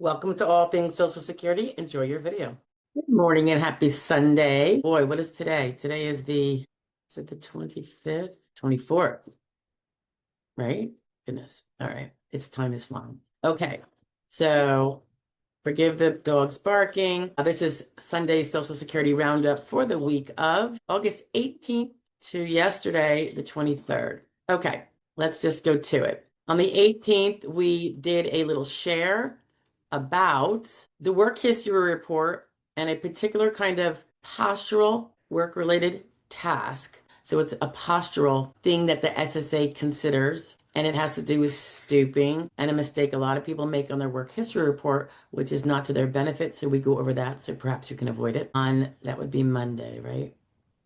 Welcome to All Things Social Security. Enjoy your video. Good morning and happy Sunday. Boy, what is today? Today is is it the 25th? 24th, right? Goodness. All right. Time is flying. Okay. So forgive the dogs barking. This is Sunday's Social Security Roundup for the week of August 18th to yesterday, the 23rd. Okay. Let's just go to it. On the 18th, we did a little share about the work history report and a particular kind of postural work-related task. So it's a postural thing that the SSA considers, and it has to do with stooping and a mistake a lot of people make on their work history report, which is not to their benefit. So we go over that, so perhaps you can avoid it. That would be Monday, right?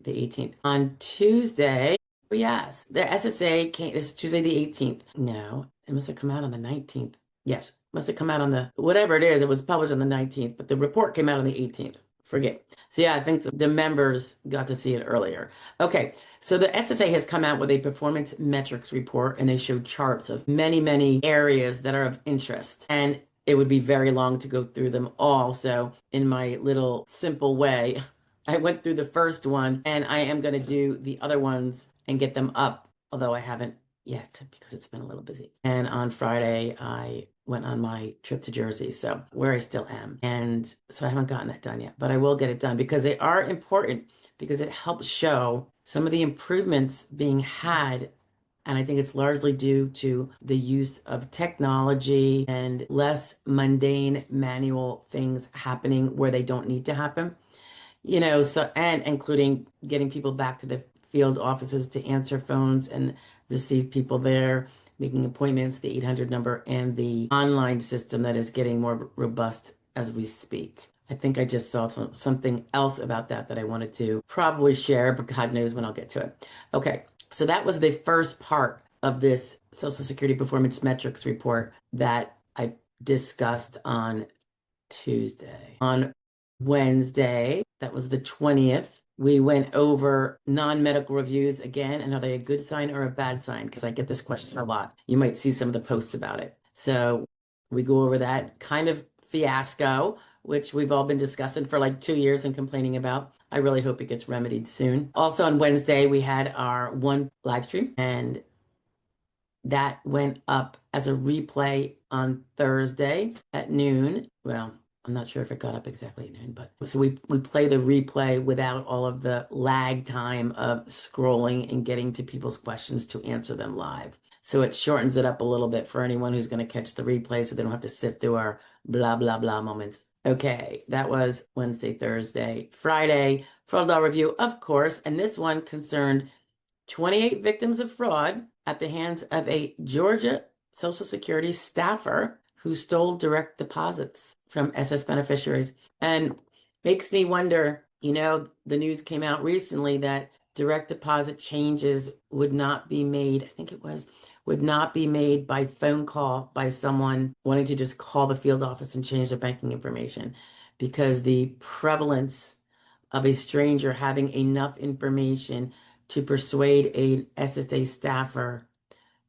The 18th. On Tuesday, yes, the SSA came, it's Tuesday the 18th. No, it must have come out on the 19th. Yes, must have come out on the, whatever it is, it was published on the 19th, but the report came out on the 18th. Forget. So yeah, I think the members got to see it earlier. Okay, so the SSA has come out with a performance metrics report, and they show charts of many, many areas that are of interest. And it would be very long to go through them all. So in my little simple way, I went through the first one, and I am going to do the other ones and get them up, although I haven't yet because it's been a little busy. And on Friday, I went on my trip to Jersey, so where I still am. And so I haven't gotten that done yet, but I will get it done because they are important, because it helps show some of the improvements being had. And I think it's largely due to the use of technology and less mundane manual things happening where they don't need to happen. So, and including getting people back to the field offices to answer phones and receive people there, making appointments, the 800 number, and the online system that is getting more robust as we speak. I think I just saw something else about that I wanted to probably share, but God knows when I'll get to it. Okay, so that was the first part of this Social Security Performance Metrics report that I discussed on Tuesday. On Wednesday, that was the 20th, we went over non-medical reviews again, and are they a good sign or a bad sign? Because I get this question a lot. You might see some of the posts about it. So we go over that kind of fiasco, which we've all been discussing for like 2 years and complaining about. I really hope it gets remedied soon. Also on Wednesday, we had our one live stream, and that went up as a replay on Thursday at noon. Well, I'm not sure if it got up exactly at noon, but so we play the replay without all of the lag time of scrolling and getting to people's questions to answer them live. So it shortens it up a little bit for anyone who's going to catch the replay so they don't have to sit through our blah, blah, blah moments. Okay, that was Wednesday, Thursday, Friday, fraud law review, of course. And this one concerned 28 victims of fraud at the hands of a Georgia Social Security staffer who stole direct deposits from SS beneficiaries. And makes me wonder, the news came out recently that direct deposit changes would not be made, I think it would not be made by phone call by someone wanting to just call the field office and change their banking information, because the prevalence of a stranger having enough information to persuade a SSA staffer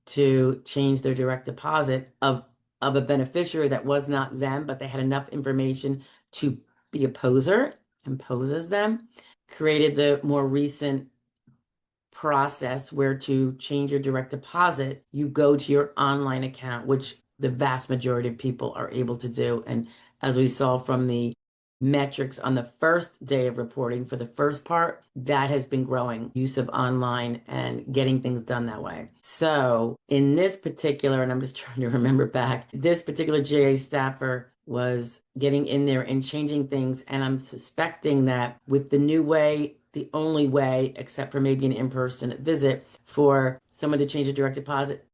to change their direct deposit of a beneficiary that was not them, but they had enough information to be a poser and pose as them, created the more recent process where to change your direct deposit, you go to your online account, which the vast majority of people are able to do. And as we saw from the metrics on the first day of reporting for the first part, that has been growing use of online and getting things done that way. So in this particular, and I'm just trying to remember back, this particular GA staffer was getting in there and changing things. And I'm suspecting that with the new way, the only way, except for maybe an in-person visit, for someone to change a direct deposit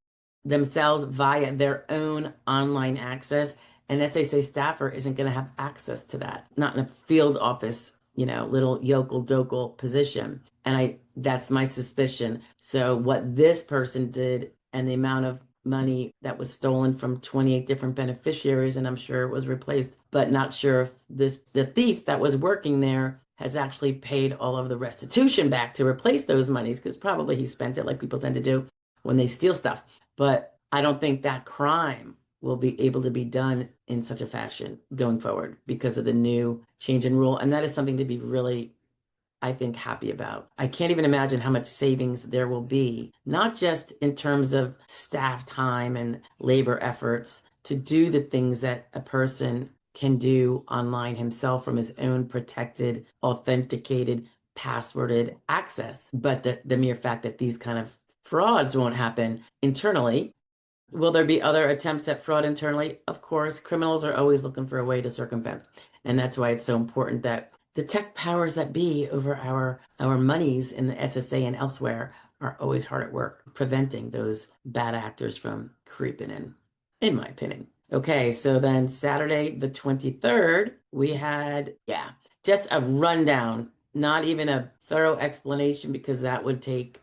themselves via their own online access, an SSA staffer isn't going to have access to that, not in a field office, little yokel dokel position. And that's my suspicion. So what this person did and the amount of money that was stolen from 28 different beneficiaries, and I'm sure it was replaced, but not sure if the thief that was working there has actually paid all of the restitution back to replace those monies, because probably he spent it like people tend to do when they steal stuff. But I don't think that crime will be able to be done in such a fashion going forward because of the new change in rule. And that is something to be really, I think, happy about. I can't even imagine how much savings there will be, not just in terms of staff time and labor efforts to do the things that a person can do online himself from his own protected, authenticated, passworded access, but the mere fact that these kind of frauds won't happen internally. Will there be other attempts at fraud internally? Of course, criminals are always looking for a way to circumvent. And that's why it's so important that the tech powers that be over our monies in the SSA and elsewhere are always hard at work preventing those bad actors from creeping in my opinion. Okay, so then Saturday the 23rd, we had, just a rundown, not even a thorough explanation because that would take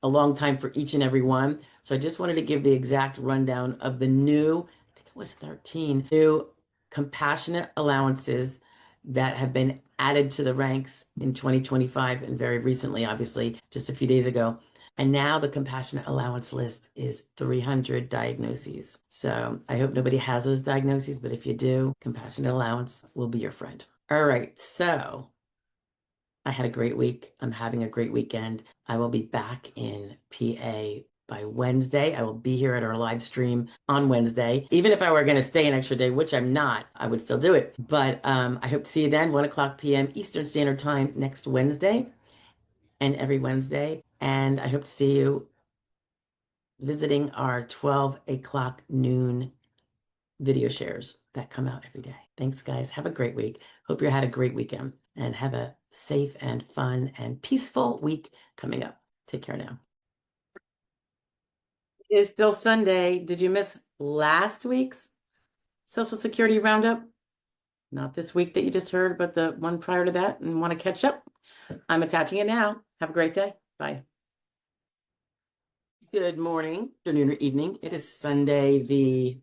a long time for each and every one. So I just wanted to give the exact rundown of the new, I think it was 13, new compassionate allowances that have been added to the ranks in 2025 and very recently, obviously, just a few days ago. And now the compassionate allowance list is 300 diagnoses. So I hope nobody has those diagnoses, but if you do, compassionate allowance will be your friend. All right, so I had a great week. I'm having a great weekend. I will be back in PA by Wednesday. I will be here at our live stream on Wednesday. Even if I were going to stay an extra day, which I'm not, I would still do it. But I hope to see you then, 1 o'clock p.m. Eastern Standard Time next Wednesday and every Wednesday. And I hope to see you visiting our 12 o'clock noon video shares that come out every day. Thanks, guys. Have a great week. Hope you had a great weekend and have a safe and fun and peaceful week coming up. Take care now. It's still Sunday. Did you miss last week's Social Security Roundup? Not this week that you just heard, but the one prior to that, and want to catch up? I'm attaching it now. Have a great day. Bye. Good morning, afternoon, or evening. It is Sunday, the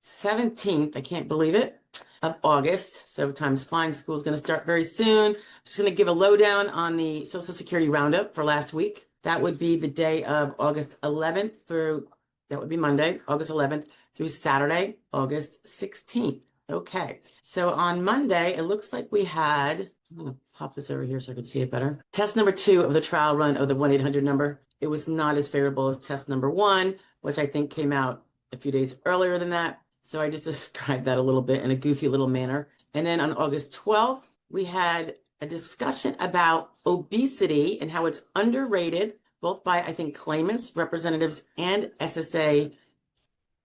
17th. I can't believe it. Of August. So time's flying. School's going to start very soon. Just going to give a lowdown on the Social Security Roundup for last week. That would be the day of August 11th through, that would be Monday, August 11th through Saturday, August 16th. Okay. So on Monday, it looks like we had, I'm going to pop this over here so I can see it better. Test number 2 of the trial run of the 1-800 number. It was not as favorable as test number 1, which I think came out a few days earlier than that. So I just described that a little bit in a goofy little manner. And then on August 12th, we had a discussion about obesity and how it's underrated, both by, I think, claimants, representatives, and SSA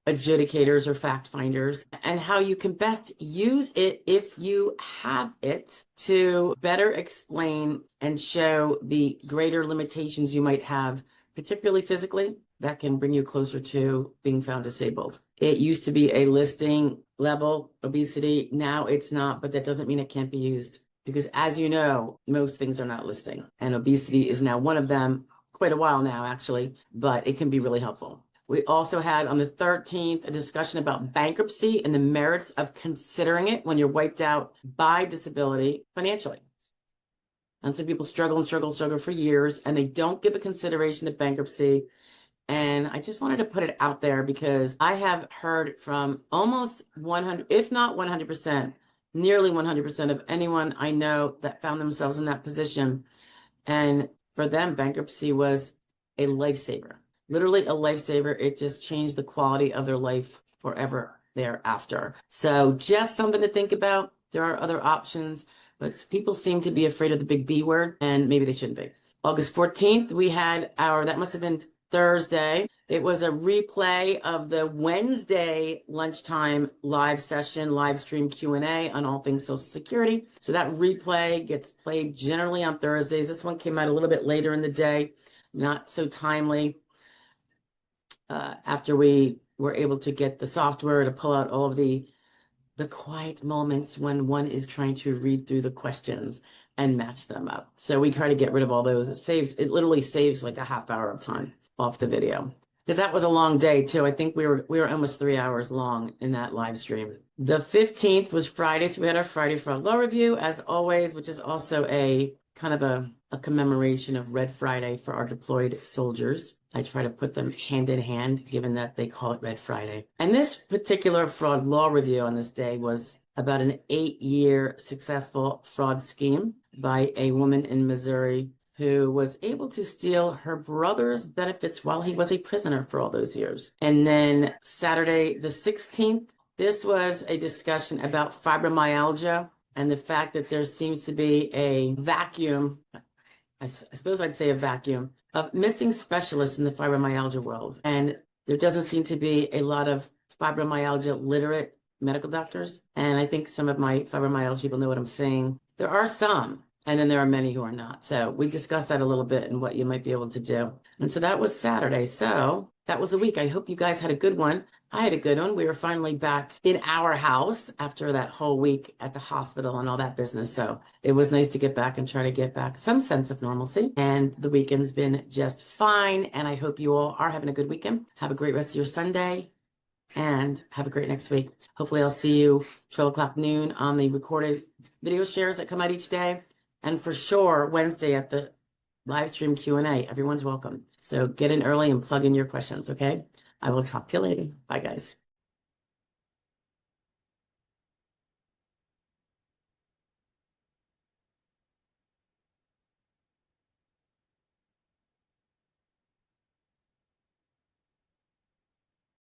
adjudicators or fact finders, and how you can best use it if you have it to better explain and show the greater limitations you might have, particularly physically, that can bring you closer to being found disabled. It used to be a listing level obesity. Now it's not, but that doesn't mean it can't be used because, as you know, most things are not listing, and obesity is now one of them, quite a while now, actually, but it can be really helpful. We also had on the 13th a discussion about bankruptcy and the merits of considering it when you're wiped out by disability financially. And some people struggle for years, and they don't give a consideration to bankruptcy. And I just wanted to put it out there because I have heard from almost 100, if not 100%, nearly 100% of anyone I know that found themselves in that position. And for them, bankruptcy was a lifesaver, literally a lifesaver. It just changed the quality of their life forever thereafter. So just something to think about. There are other options, but people seem to be afraid of the big B word, and maybe they shouldn't be. August 14th, we had that must have been Thursday. It was a replay of the Wednesday lunchtime live session, live stream Q&A on all things Social Security. So that replay gets played generally on Thursdays. This one came out a little bit later in the day, not so timely. After we were able to get the software to pull out all of the quiet moments when one is trying to read through the questions and match them up. So we try to get rid of all those. It literally saves like a half hour of time off the video. Because that was a long day too. I think we were almost 3 hours long in that live stream. The 15th was Friday, so we had our Friday Fraud Law Review, as always, which is also a kind of a commemoration of Red Friday for our deployed soldiers. I try to put them hand in hand, given that they call it Red Friday. And this particular fraud law review on this day was about an 8-year successful fraud scheme by a woman in Missouri who was able to steal her brother's benefits while he was a prisoner for all those years. And then Saturday, the 16th, this was a discussion about fibromyalgia and the fact that there seems to be a vacuum, I suppose I'd say a vacuum, of missing specialists in the fibromyalgia world. And there doesn't seem to be a lot of fibromyalgia literate medical doctors. And I think some of my fibromyalgia people know what I'm saying. There are some, and then there are many who are not. So we discussed that a little bit and what you might be able to do. And so that was Saturday. So that was the week. I hope you guys had a good one. I had a good one. We were finally back in our house after that whole week at the hospital and all that business. So it was nice to get back and try to get back some sense of normalcy. And the weekend's been just fine. And I hope you all are having a good weekend. Have a great rest of your Sunday and have a great next week. Hopefully I'll see you 12 o'clock noon on the recorded video shares that come out each day. And for sure, Wednesday at the live stream Q&A. Everyone's welcome. So get in early and plug in your questions, okay? I will talk to you later. Bye, guys.